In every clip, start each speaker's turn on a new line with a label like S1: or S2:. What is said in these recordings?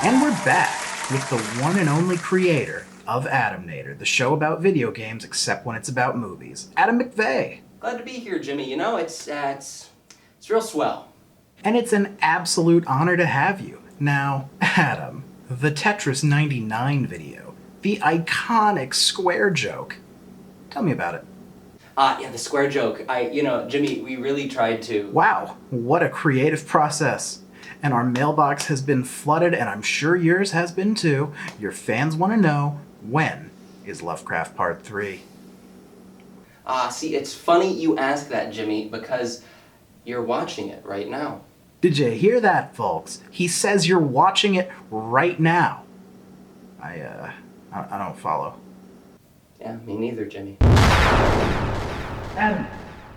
S1: And we're back with the one and only creator of Adamnator, the show about video games except when it's about movies, Adam McVeigh.
S2: Glad to be here, Jimmy. You know, it's real swell.
S1: And it's an absolute honor to have you. Now, Adam, the Tetris 99 video, the iconic square joke. Tell me about it.
S2: Yeah, the square joke. Jimmy, we really tried to...
S1: Wow, what a creative process. And our mailbox has been flooded, and I'm sure yours has been too. Your fans want to know, when is Lovecraft Part 3?
S2: See, it's funny you ask that, Jimmy, because you're watching it right now.
S1: Did you hear that, folks? He says you're watching it right now. I don't follow.
S2: Yeah, me neither, Jimmy.
S1: Adam,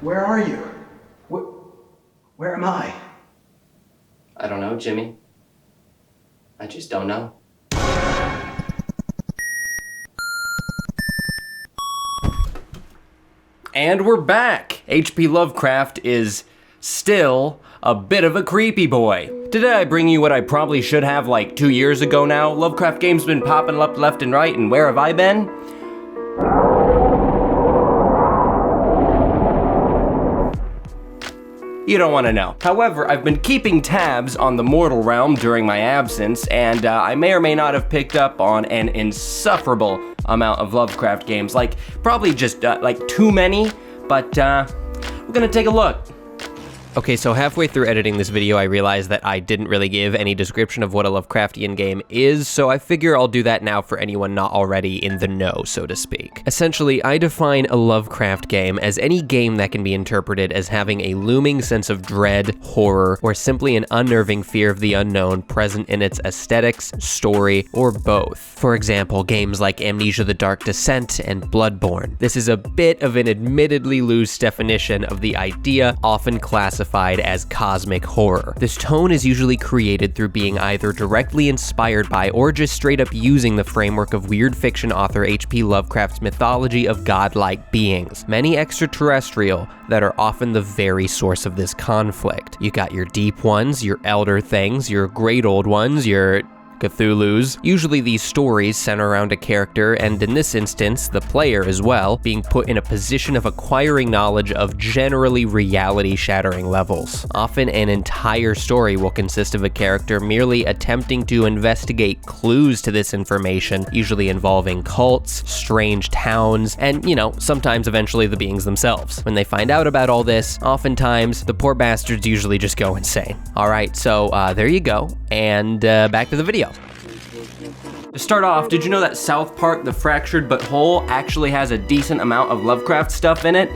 S1: where are you? Where am I?
S2: I don't know, Jimmy. I just don't know. And we're back! H.P. Lovecraft is still a bit of a creepy boy. Today I bring you what I probably should have like 2 years ago now. Lovecraft Games been popping up left and right, and where have I been? You don't want to know. However, I've been keeping tabs on the mortal realm during my absence, and I may or may not have picked up on an insufferable amount of Lovecraft games. Like, probably just like too many, but we're gonna take a look. Okay, so halfway through editing this video, I realized that I didn't really give any description of what a Lovecraftian game is, so I figure I'll do that now for anyone not already in the know, so to speak. Essentially, I define a Lovecraft game as any game that can be interpreted as having a looming sense of dread, horror, or simply an unnerving fear of the unknown present in its aesthetics, story, or both. For example, games like Amnesia: The Dark Descent and Bloodborne. This is a bit of an admittedly loose definition of the idea, often classified as cosmic horror. This tone is usually created through being either directly inspired by or just straight up using the framework of weird fiction author H.P. Lovecraft's mythology of godlike beings, many extraterrestrial, that are often the very source of this conflict. You got your deep ones, your elder things, your great old ones, your Cthulhu's. Usually these stories center around a character, and in this instance, the player as well, being put in a position of acquiring knowledge of generally reality-shattering levels. Often an entire story will consist of a character merely attempting to investigate clues to this information, usually involving cults, strange towns, and, sometimes eventually the beings themselves. When they find out about all this, oftentimes, the poor bastards usually just go insane. Alright, so there you go, and back to the video. To start off, did you know that South Park: The Fractured But Whole actually has a decent amount of Lovecraft stuff in it?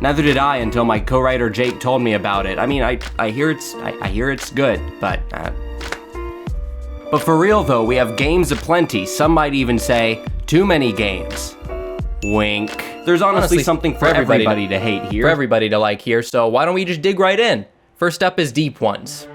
S2: Neither did I until my co-writer Jake told me about it. I mean, I hear it's good, but for real though, we have games aplenty. Some might even say too many games. Wink. There's honestly something for everybody to hate here. For everybody to like here, so why don't we just dig right in? First up is Deep Ones.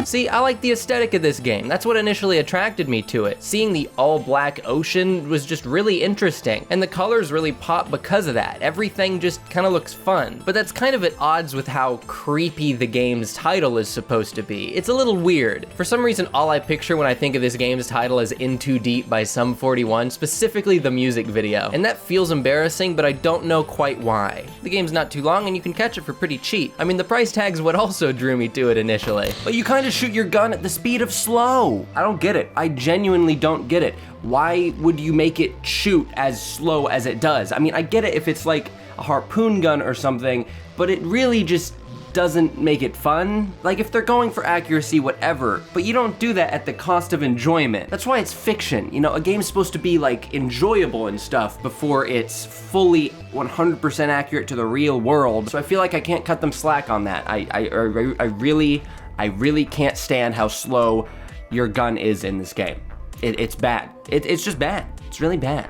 S2: See, I like the aesthetic of this game. That's what initially attracted me to it. Seeing the all-black ocean was just really interesting, and the colors really pop because of that. Everything just kind of looks fun. But that's kind of at odds with how creepy the game's title is supposed to be. It's a little weird. For some reason, all I picture when I think of this game's title is In Too Deep by Sum 41, specifically the music video. And that feels embarrassing, but I don't know quite why. The game's not too long, and you can catch it for pretty cheap. I mean, the price tag's what also drew me to it initially. But you kind of shoot your gun at the speed of slow. I don't get it. I genuinely don't get it. Why would you make it shoot as slow as it does? I mean, I get it if it's like a harpoon gun or something, but it really just doesn't make it fun. Like, if they're going for accuracy, whatever, but you don't do that at the cost of enjoyment. That's why it's fiction. You know, a game's supposed to be like enjoyable and stuff before it's fully 100% accurate to the real world. So I feel like I can't cut them slack on that. I really can't stand how slow your gun is in this game. It's bad. It's just bad. It's really bad.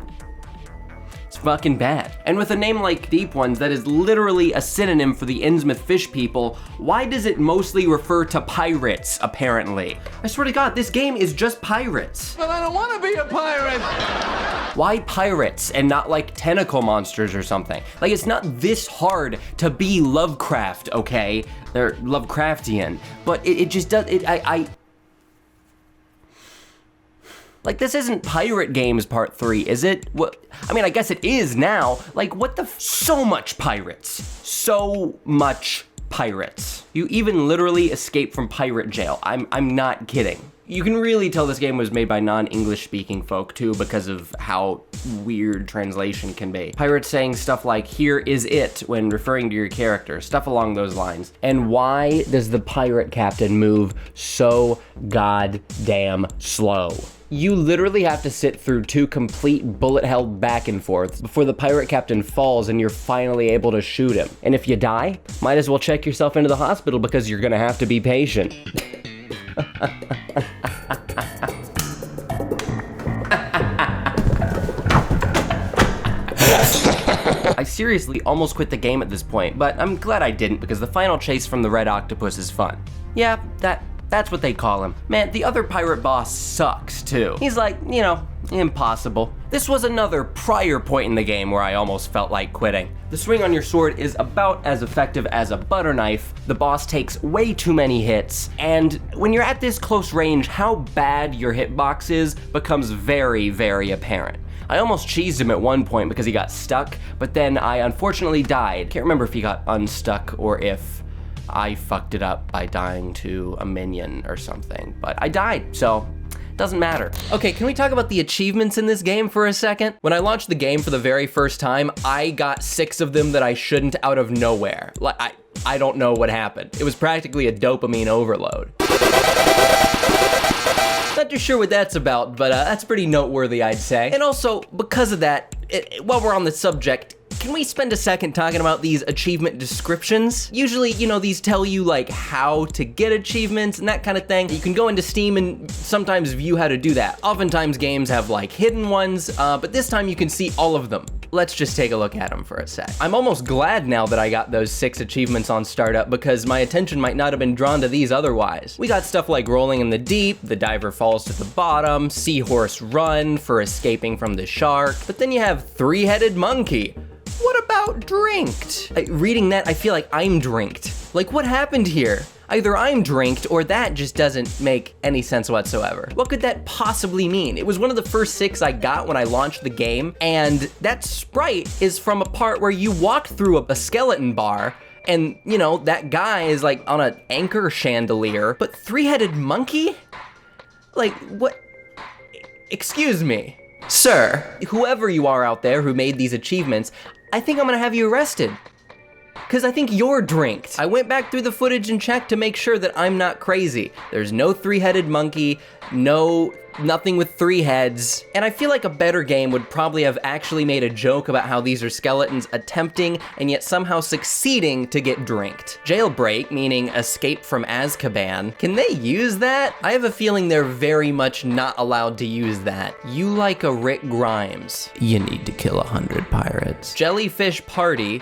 S2: As fucking bad. And with a name like Deep Ones that is literally a synonym for the Innsmouth fish people, why does it mostly refer to pirates, apparently? I swear to God, this game is just pirates.
S3: But I don't want to be a pirate!
S2: Why pirates and not like tentacle monsters or something? Like, it's not this hard to be Lovecraft, okay? Or Lovecraftian, but it just does, like, this isn't Pirate Games Part 3, is it? What? I mean, I guess it is now. Like, what the so much pirates. So much pirates. You even literally escape from pirate jail. I'm not kidding. You can really tell this game was made by non-English speaking folk too because of how weird translation can be. Pirates saying stuff like, "Here is it," when referring to your character, stuff along those lines. And why does the pirate captain move so goddamn slow? You literally have to sit through 2 complete bullet hell back and forth before the pirate captain falls and you're finally able to shoot him. And if you die, might as well check yourself into the hospital because you're gonna have to be patient. I seriously almost quit the game at this point, but I'm glad I didn't because the final chase from the red octopus is fun. Yeah, that's what they call him. Man, the other pirate boss sucks too. He's like, you know, impossible. This was another prior point in the game where I almost felt like quitting. The swing on your sword is about as effective as a butter knife. The boss takes way too many hits, and when you're at this close range, how bad your hitbox is becomes very, very apparent. I almost cheesed him at one point because he got stuck, but then I unfortunately died. Can't remember if he got unstuck or if I fucked it up by dying to a minion or something, but I died, so doesn't matter. Okay, can we talk about the achievements in this game for a second? When I launched the game for the very first time, I got 6 of them that I shouldn't out of nowhere. Like, I don't know what happened. It was practically a dopamine overload. Not too sure what that's about, but that's pretty noteworthy, I'd say. And also, because of that, while we're on the subject, can we spend a second talking about these achievement descriptions? Usually, you know, these tell you like how to get achievements and that kind of thing. You can go into Steam and sometimes view how to do that. Oftentimes games have like hidden ones, but this time you can see all of them. Let's just take a look at them for a sec. I'm almost glad now that I got those 6 achievements on startup because my attention might not have been drawn to these otherwise. We got stuff like rolling in the deep, the diver falls to the bottom, seahorse run for escaping from the shark, but then you have 3-headed monkey. What about drinked? Reading that, I feel like I'm drinked. Like, what happened here? Either I'm drinked or that just doesn't make any sense whatsoever. What could that possibly mean? It was one of the first 6 I got when I launched the game, and that sprite is from a part where you walk through a skeleton bar and, you know, that guy is like on an anchor chandelier, but 3-headed monkey? Like, what? Excuse me. Sir, whoever you are out there who made these achievements, I think I'm gonna have you arrested. Because I think you're drinked. I went back through the footage and checked to make sure that I'm not crazy. There's no 3-headed monkey, nothing with 3 heads. And I feel like a better game would probably have actually made a joke about how these are skeletons attempting and yet somehow succeeding to get drinked. Jailbreak, meaning escape from Azkaban, can they use that? I have a feeling they're very much not allowed to use that. You like a Rick Grimes. You need to kill 100 pirates. Jellyfish Party.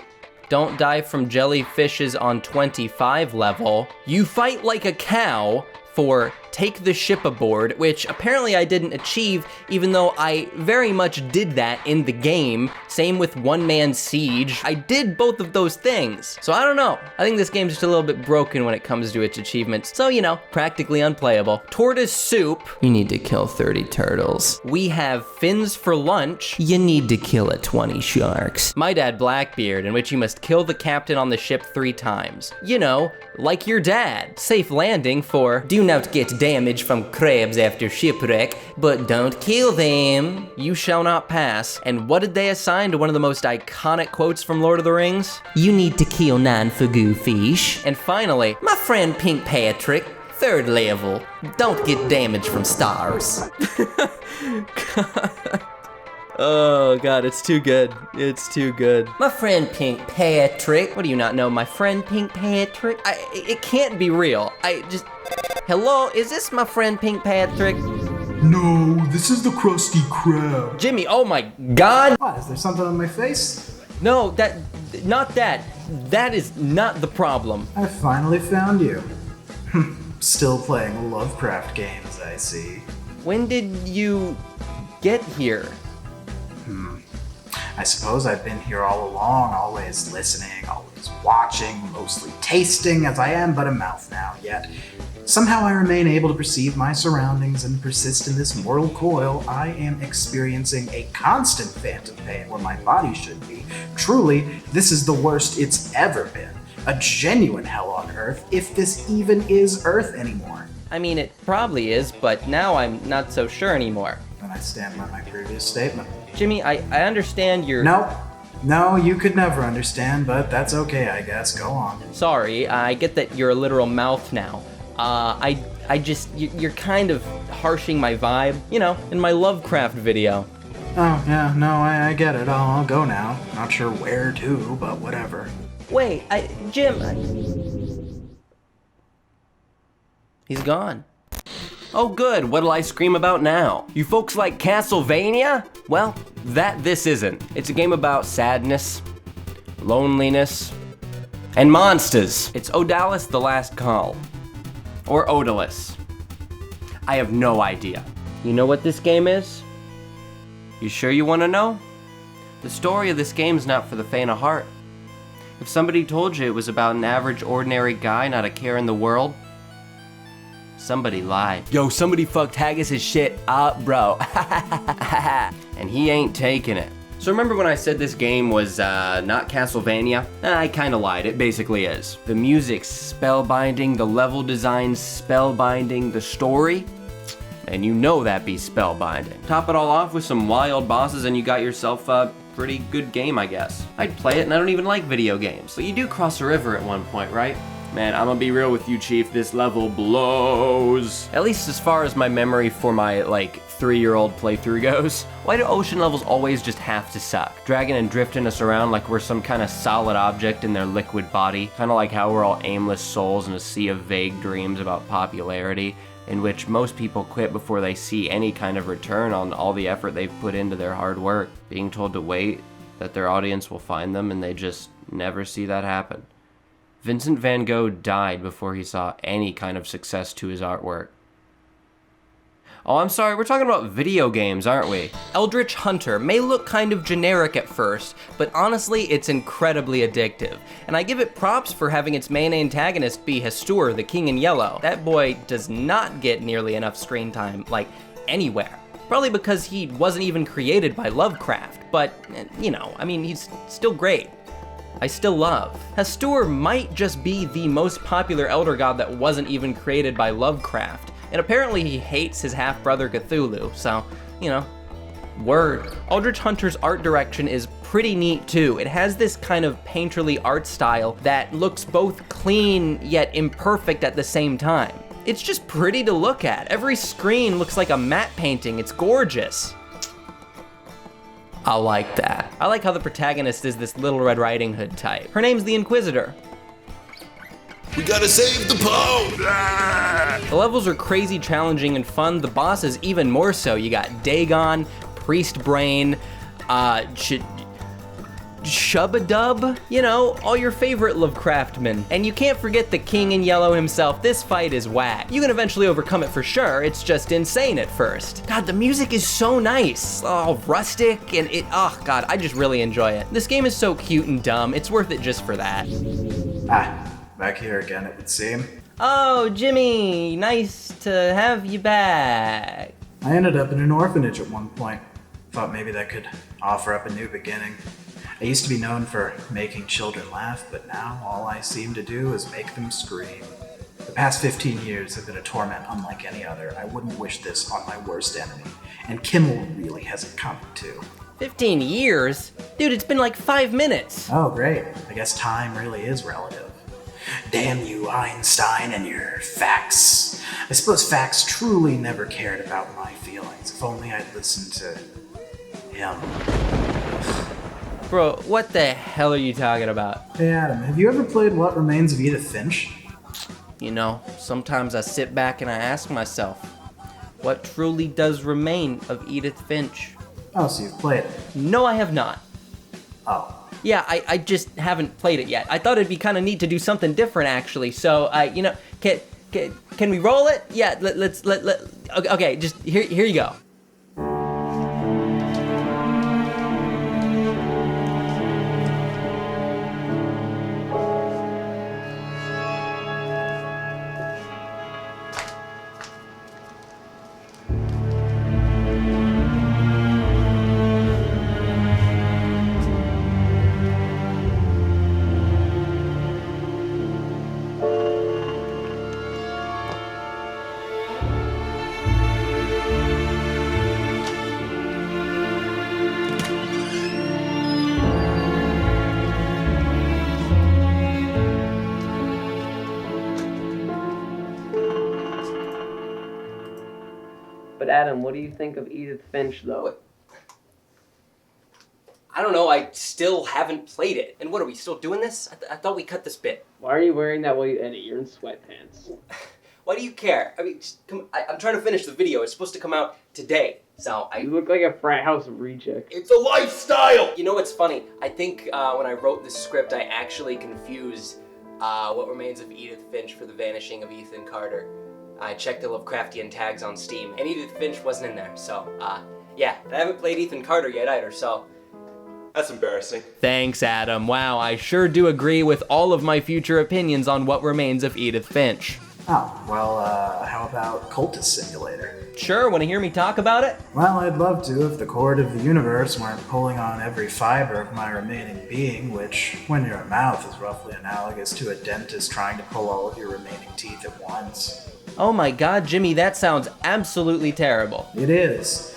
S2: Don't die from jellyfishes on 25 level. You fight like a cow for take the ship aboard, which apparently I didn't achieve, even though I very much did that in the game. Same with One Man Siege. I did both of those things. So I don't know. I think this game's just a little bit broken when it comes to its achievements. So, you know, practically unplayable. Tortoise Soup. You need to kill 30 turtles. We have Fins for Lunch. You need to kill 20 sharks. My Dad Blackbeard, in which you must kill the captain on the ship 3 times. You know, like your dad. Safe landing for do not get damage from crabs after shipwreck, but don't kill them. You shall not pass. And what did they assign to one of the most iconic quotes from Lord of the Rings? You need to kill 9 fugu fish. And finally, my friend Pink Patrick, 3rd level. Don't get damage from stars. Oh God, it's too good. It's too good. My friend Pink Patrick. What do you not know, my friend Pink Patrick? It can't be real. Hello, is this my friend Pink Patrick?
S1: No, this is the Krusty Krab.
S2: Jimmy, oh my God!
S1: What, is there something on my face?
S2: No, not that. That is not the problem.
S1: I finally found you. Still playing Lovecraft games, I see.
S2: When did you get here?
S1: I suppose I've been here all along, always listening, always watching, mostly tasting, as I am but a mouth now, yet somehow I remain able to perceive my surroundings and persist in this mortal coil. I am experiencing a constant phantom pain where my body should be. Truly, this is the worst it's ever been. A genuine hell on Earth, if this even is Earth anymore.
S2: I mean, it probably is, but now I'm not so sure anymore.
S1: And I stand by my previous statement.
S2: Jimmy, I understand your...
S1: No, you could never understand, but that's okay, I guess. Go on.
S2: Sorry, I get that you're a literal mouth now. You're kind of harshing my vibe, you know, in my Lovecraft video.
S1: Oh, yeah, no, I get it. I'll go now. Not sure where to, but whatever.
S2: Wait, Jim... He's gone. Oh good, what'll I scream about now? You folks like Castlevania? Well, this isn't. It's a game about sadness, loneliness, and monsters. It's Odallus the Last Call. Or Odallus. I have no idea. You know what this game is? You sure you want to know? The story of this game's not for the faint of heart. If somebody told you it was about an average, ordinary guy, not a care in the world, somebody lied. Yo, somebody fucked Haggis' shit up, bro. And he ain't taking it. So remember when I said this game was not Castlevania? I kinda lied, it basically is. The music's spellbinding, the level design's spellbinding, the story, and you know that be spellbinding. Top it all off with some wild bosses and you got yourself a pretty good game, I guess. I'd play it and I don't even like video games. But you do cross a river at one point, right? Man, I'm gonna be real with you, Chief, this level blows. At least as far as my memory for my, 3-year-old playthrough goes. Why do ocean levels always just have to suck? Dragging and drifting us around like we're some kind of solid object in their liquid body. Kind of like how we're all aimless souls in a sea of vague dreams about popularity, in which most people quit before they see any kind of return on all the effort they've put into their hard work. Being told to wait, that their audience will find them, and they just never see that happen. Vincent van Gogh died before he saw any kind of success to his artwork. Oh, I'm sorry, we're talking about video games, aren't we? Eldritch Hunter may look kind of generic at first, but honestly, it's incredibly addictive. And I give it props for having its main antagonist be Hastur, the King in Yellow. That boy does not get nearly enough screen time, anywhere. Probably because he wasn't even created by Lovecraft, but, he's still great. I still love. Hastur might just be the most popular Elder God that wasn't even created by Lovecraft. And apparently he hates his half-brother Cthulhu, so, word. Eldritch Hunter's art direction is pretty neat too. It has this kind of painterly art style that looks both clean yet imperfect at the same time. It's just pretty to look at. Every screen looks like a matte painting. It's gorgeous. I like that. I like how the protagonist is this Little Red Riding Hood type. Her name's the Inquisitor.
S3: We gotta save the Pope!
S2: The levels are crazy challenging and fun. The bosses even more so. You got Dagon, Priest Brain, Shubadub, all your favorite Lovecraftmen. And you can't forget the King in Yellow himself. This fight is whack. You can eventually overcome it for sure. It's just insane at first. God, the music is so nice. Oh, rustic, and God, I just really enjoy it. This game is so cute and dumb. It's worth it just for that.
S1: Back here again, it would seem.
S2: Oh, Jimmy, nice to have you back.
S1: I ended up in an orphanage at one point. Thought maybe that could offer up a new beginning. I used to be known for making children laugh, but now all I seem to do is make them scream. The past 15 years have been a torment unlike any other. I wouldn't wish this on my worst enemy, and Kimmel really hasn't come to.
S2: 15 years? Dude, it's been 5 minutes.
S1: Oh, great. I guess time really is relative. Damn you, Einstein, and your facts. I suppose facts truly never cared about my feelings. If only I'd listened to him.
S2: Bro, what the hell are you talking about?
S1: Hey Adam, have you ever played What Remains of Edith Finch?
S2: Sometimes I sit back and I ask myself, what truly does remain of Edith Finch.
S1: Oh, so you've played it.
S2: No, I have not.
S1: Oh.
S2: Yeah, I just haven't played it yet. I thought it'd be kind of neat to do something different, actually. So, can we roll it? Yeah, let's okay, just here you go. But Adam, what do you think of Edith Finch, though? I don't know, I still haven't played it. And what, are we still doing this? I thought we cut this bit.
S4: Why are you wearing that while you edit? You're in sweatpants.
S2: Why do you care? I mean, I'm trying to finish the video. It's supposed to come out today. So
S4: You look like a frat house reject.
S3: It's a lifestyle!
S2: You know what's funny? I think when I wrote the script, I actually confused What Remains of Edith Finch for The Vanishing of Ethan Carter. I checked the Lovecraftian tags on Steam, and Edith Finch wasn't in there, so, yeah. I haven't played Ethan Carter yet either, so.
S3: That's embarrassing.
S2: Thanks, Adam. Wow, I sure do agree with all of my future opinions on What Remains of Edith Finch.
S1: Oh, well, how about Cultist Simulator?
S2: Sure, wanna hear me talk about it?
S1: Well, I'd love to if the cord of the universe weren't pulling on every fiber of my remaining being, which, when you're a mouth, is roughly analogous to a dentist trying to pull all of your remaining teeth at once.
S2: Oh my god, Jimmy, that sounds absolutely terrible.
S1: It is.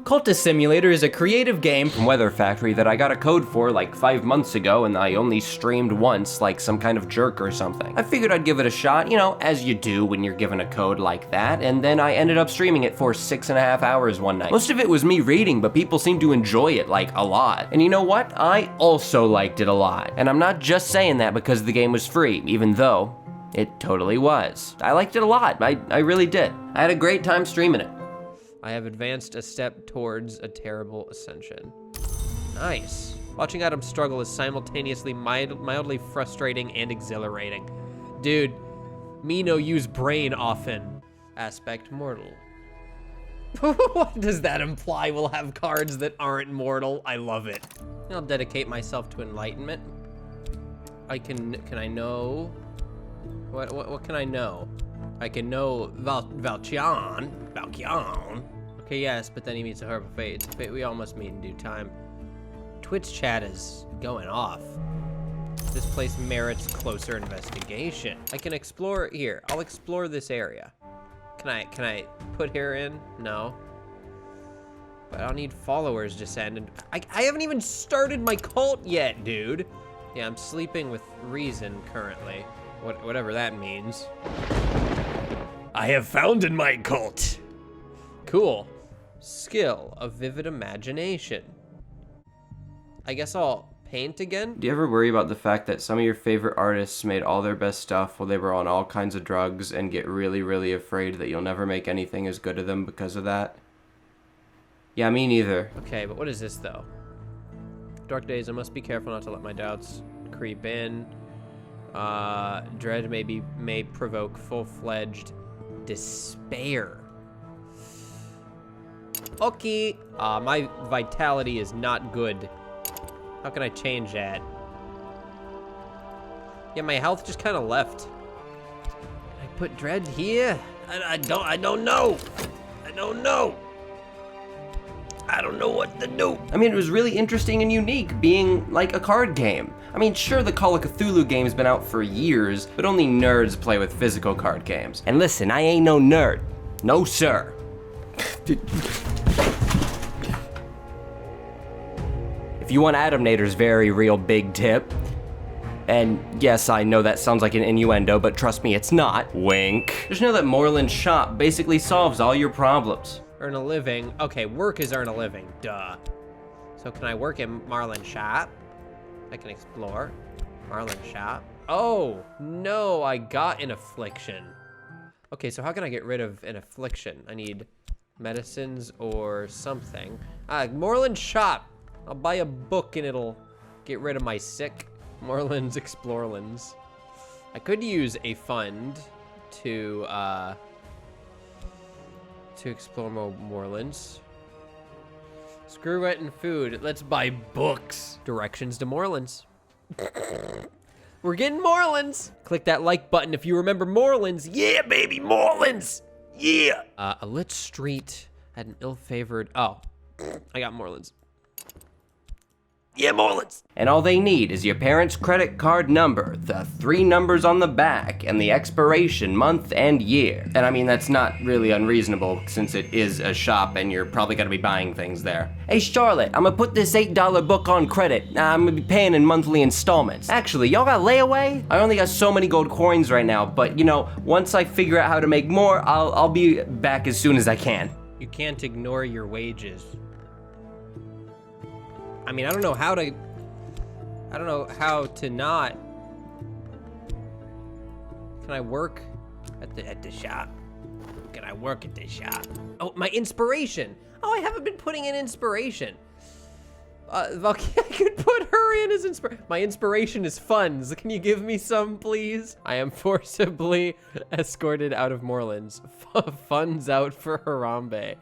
S2: Cultist Simulator is a creative game from Weather Factory that I got a code for like 5 months ago, and I only streamed once like some kind of jerk or something. I figured I'd give it a shot, you know, as you do when you're given a code like that, and then I ended up streaming it for 6.5 hours one night. Most of it was me reading, but people seemed to enjoy it like a lot. And you know what? I also liked it a lot. And I'm not just saying that because the game was free, even though it totally was. I liked it a lot, I really did. I had a great time streaming it. I have advanced a step towards a terrible ascension. Nice. Watching Adam struggle is simultaneously mildly frustrating and exhilarating. Dude, me no use brain often. Aspect mortal. What does that imply? We'll have cards that aren't mortal. I love it. I'll dedicate myself to enlightenment. Can I know? What can I know? I can know Valchion. Okay, yes, but then he meets a horrible fate. It's a fate we all must meet in due time. Twitch chat is going off. This place merits closer investigation. I can explore here. I'll explore this area. Can I put here in? No. But I'll need followers to send. And I haven't even started my cult yet, dude. Yeah, I'm sleeping with reason currently. Whatever that means. I have founded my cult. Cool. Skill of vivid imagination. I guess I'll paint again? Do you ever worry about the fact that some of your favorite artists made all their best stuff while they were on all kinds of drugs and get really, really afraid that you'll never make anything as good as them because of that? Yeah, me neither. Okay, but what is this though? Dark days, I must be careful not to let my doubts creep in. Dread may provoke full-fledged despair. Okay. My vitality is not good. How can I change that? Yeah, my health just kind of left. I put Dread here? I don't know. I don't know. I don't know what to do. I mean, it was really interesting and unique being like a card game. I mean, sure, the Call of Cthulhu game's been out for years, but only nerds play with physical card games. And listen, I ain't no nerd. No, sir. If you want Adamnator's very real big tip, and yes, I know that sounds like an innuendo, but trust me, it's not. Wink. Just know that Moreland's shop basically solves all your problems. Earn a living. Okay, work is earn a living. Duh. So can I work in Marlin's shop? I can explore. Marlin's shop.
S5: Oh, no, I got an affliction. Okay, so how can I get rid of an affliction? I need medicines or something. Moreland shop. I'll buy a book and it'll get rid of my sick. Moreland's Explorlands. I could use a fund to explore more Morelands. Screw rent and food. Let's buy books. Directions to Morelands. We're getting Morelands. Click that like button if you remember Morelands. Yeah, baby, Morelands. Yeah. A lit street had an ill-favored. Oh, I got Morelands. Yeah, Morelands.
S2: And all they need is your parents' credit card number, the 3 numbers on the back, and the expiration month and year. And I mean, that's not really unreasonable since it is a shop and you're probably gonna be buying things there. Hey Charlotte, I'm gonna put this $8 book on credit. I'm gonna be paying in monthly installments. Actually, y'all got layaway? I only got so many gold coins right now, but you know, once I figure out how to make more, I'll be back as soon as I can.
S5: You can't ignore your wages. I mean, I don't know how to not. Can I work at the shop? Can I work at the shop? Oh, my inspiration. Oh, I haven't been putting in inspiration. Okay, I could put her in as inspiration. My inspiration is funds. Can you give me some, please? I am forcibly escorted out of Morelands. Funds out for Harambe.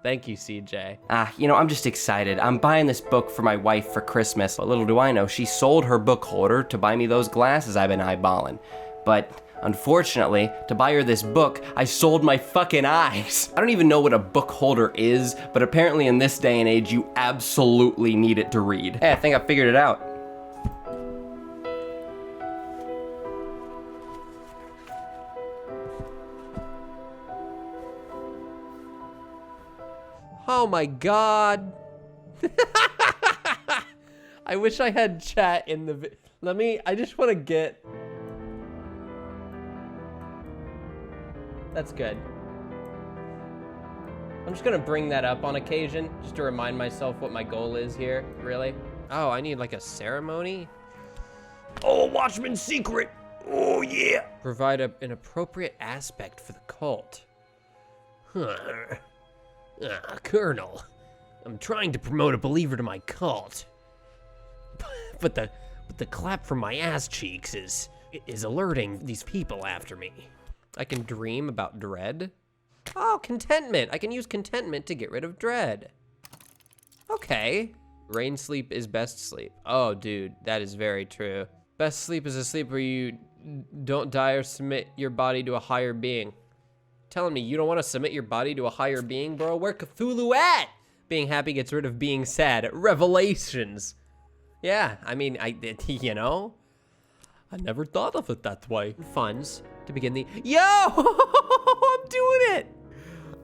S5: Thank you, CJ.
S2: You know, I'm just excited. I'm buying this book for my wife for Christmas. But little do I know, she sold her book holder to buy me those glasses I've been eyeballing. But unfortunately, to buy her this book, I sold my fucking eyes. I don't even know what a book holder is, but apparently in this day and age, you absolutely need it to read. Hey, I think I figured it out.
S5: Oh my god. I wish I had chat in the I just want to get. That's good. I'm just gonna bring that up on occasion, just to remind myself what my goal is here, really. Oh, I need like a ceremony? Oh, Watchman's secret. Oh yeah. Provide an appropriate aspect for the cult. Huh. Colonel, I'm trying to promote a believer to my cult. But the clap from my ass cheeks is alerting these people after me. I can dream about dread. Oh, contentment. I can use contentment to get rid of dread. Okay. Rain sleep is best sleep. Oh, dude, that is very true. Best sleep is a sleep where you don't die or submit your body to a higher being. Telling me you don't want to submit your body to a higher being, bro? Where Cthulhu at? Being happy gets rid of being sad. Revelations. Yeah, I mean, you know, I never thought of it that way. Funds to begin the. Yo, I'm doing it.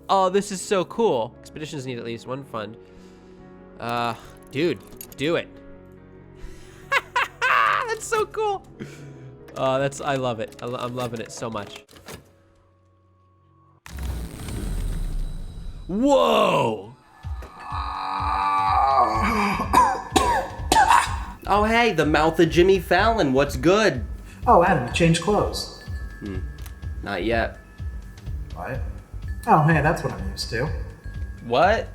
S5: Oh, this is so cool. Expeditions need at least 1 fund. Dude, do it. That's so cool. I love it. I'm loving it so much. Whoa!
S2: Oh hey, the mouth of Jimmy Fallon, what's good?
S1: Oh, Adam, you changed clothes.
S2: Not yet.
S1: What? Oh, hey, that's what I'm used to.
S2: What?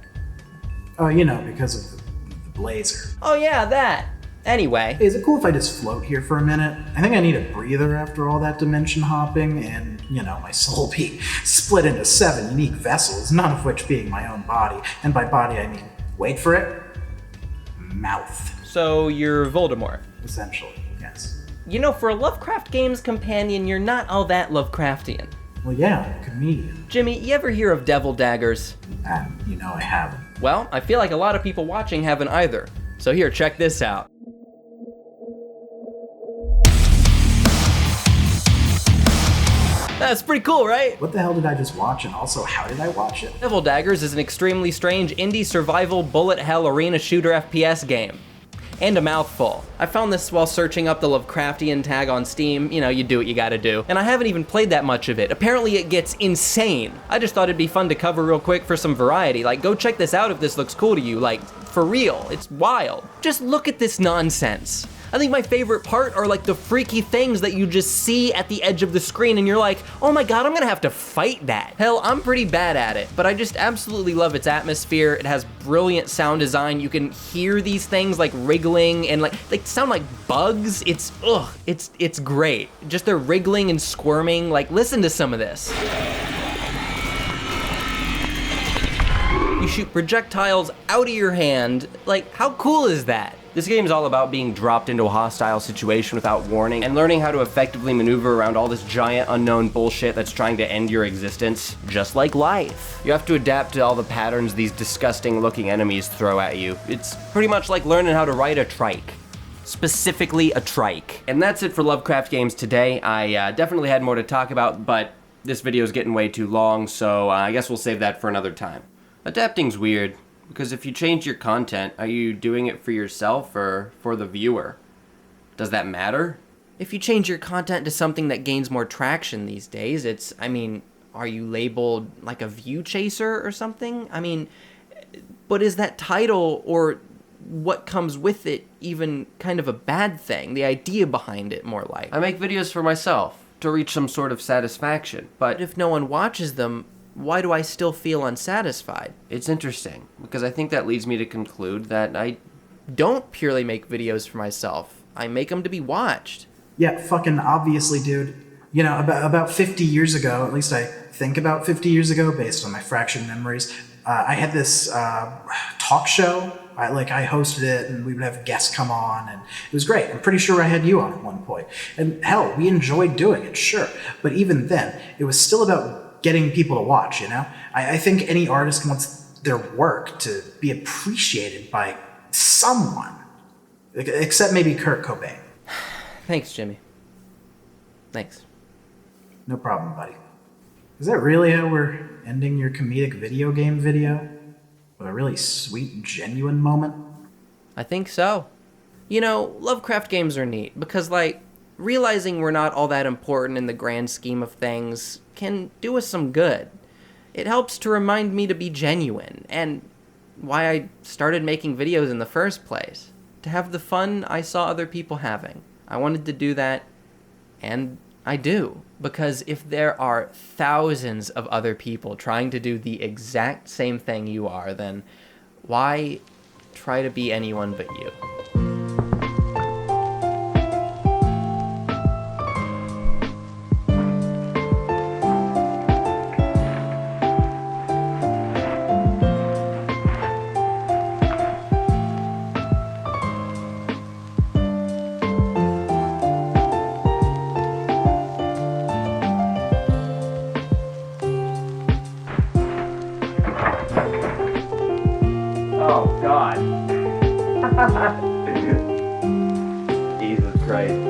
S1: Oh, you know, because of the blazer.
S2: Oh yeah, that. Anyway.
S1: Hey, is it cool if I just float here for a minute? I think I need a breather after all that dimension hopping, and, you know, my soul being split into 7 unique vessels, none of which being my own body. And by body, I mean, wait for it, mouth.
S2: So you're Voldemort?
S1: Essentially, yes.
S2: You know, for a Lovecraft Games companion, you're not all that Lovecraftian.
S1: Well, yeah, I'm a comedian.
S2: Jimmy, you ever hear of devil daggers?
S1: You know I haven't.
S2: Well, I feel like a lot of people watching haven't either. So here, check this out. That's pretty cool, right?
S1: What the hell did I just watch, and also how did I watch it?
S2: Devil Daggers is an extremely strange indie survival bullet hell arena shooter FPS game. And a mouthful. I found this while searching up the Lovecraftian tag on Steam. You know, you do what you gotta do. And I haven't even played that much of it. Apparently it gets insane. I just thought it'd be fun to cover real quick for some variety. Like, go check this out if this looks cool to you. Like, for real, it's wild. Just look at this nonsense. I think my favorite part are like the freaky things that you just see at the edge of the screen and you're like, oh my god, I'm gonna have to fight that. Hell, I'm pretty bad at it, but I just absolutely love its atmosphere. It has brilliant sound design. You can hear these things like wriggling and like they sound like bugs. It's great. Just they're wriggling and squirming. Like, listen to some of this. You shoot projectiles out of your hand. Like, how cool is that? This game is all about being dropped into a hostile situation without warning and learning how to effectively maneuver around all this giant unknown bullshit that's trying to end your existence, just like life. You have to adapt to all the patterns these disgusting looking enemies throw at you. It's pretty much like learning how to ride a trike. Specifically a trike. And that's it for Lovecraft Games today. I definitely had more to talk about, but this video is getting way too long, so I guess we'll save that for another time. Adapting's weird, because if you change your content, are you doing it for yourself or for the viewer? Does that matter? If you change your content to something that gains more traction these days, are you labeled like a view chaser or something? But is that title or what comes with it even kind of a bad thing? The idea behind it more like. I make videos for myself, to reach some sort of satisfaction, but if no one watches them, why do I still feel unsatisfied? It's interesting, because I think that leads me to conclude that I don't purely make videos for myself. I make them to be watched.
S1: Yeah, fucking obviously, dude. You know, about 50 years ago, at least I think about 50 years ago, based on my fractured memories, I had this talk show. I hosted it, and we would have guests come on, and it was great. I'm pretty sure I had you on at one point. And hell, we enjoyed doing it, sure. But even then, it was still about getting people to watch, you know? I think any artist wants their work to be appreciated by someone. Except maybe Kurt Cobain.
S2: Thanks, Jimmy. Thanks.
S1: No problem, buddy. Is that really how we're ending your comedic video game video? With a really sweet, genuine moment?
S2: I think so. You know, Lovecraft games are neat, because, realizing we're not all that important in the grand scheme of things can do us some good. It helps to remind me to be genuine, and why I started making videos in the first place. To have the fun I saw other people having. I wanted to do that, and I do. Because if there are thousands of other people trying to do the exact same thing you are, then why try to be anyone but you?
S4: Oh, God.
S2: Jesus Christ.